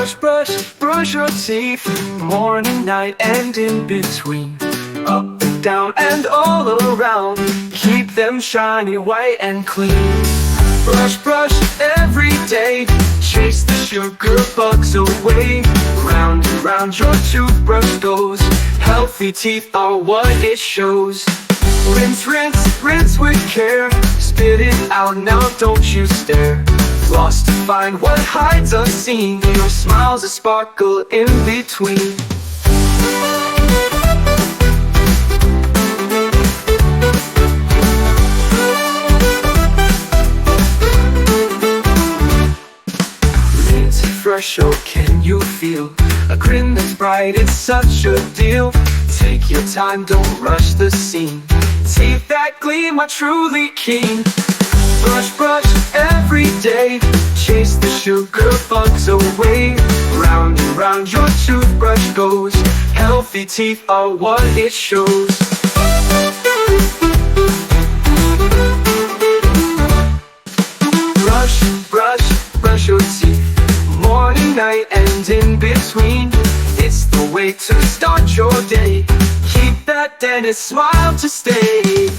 Brush your teeth, morning, night, and in between. Up and down and all around, keep them shiny, white, and clean. Brush every day, chase the sugar bugs away. Round and round your toothbrush goes, healthy teeth are what it shows. Rinse with care, spit it out now, don't you stare. Floss to find what hides unseen, your smile's a sparkle in between. Rinse fresh, oh can you feel a grin that's bright, it's such a deal. Take your time, don't rush the scene. Teeth that gleam are truly keen. Brush every day, chase the sugar bugs away. Round and round your toothbrush goes, healthy teeth are what it shows. Brush your teeth, morning, night, and in between. It's the way to start your day, keep that dentist smile to stay.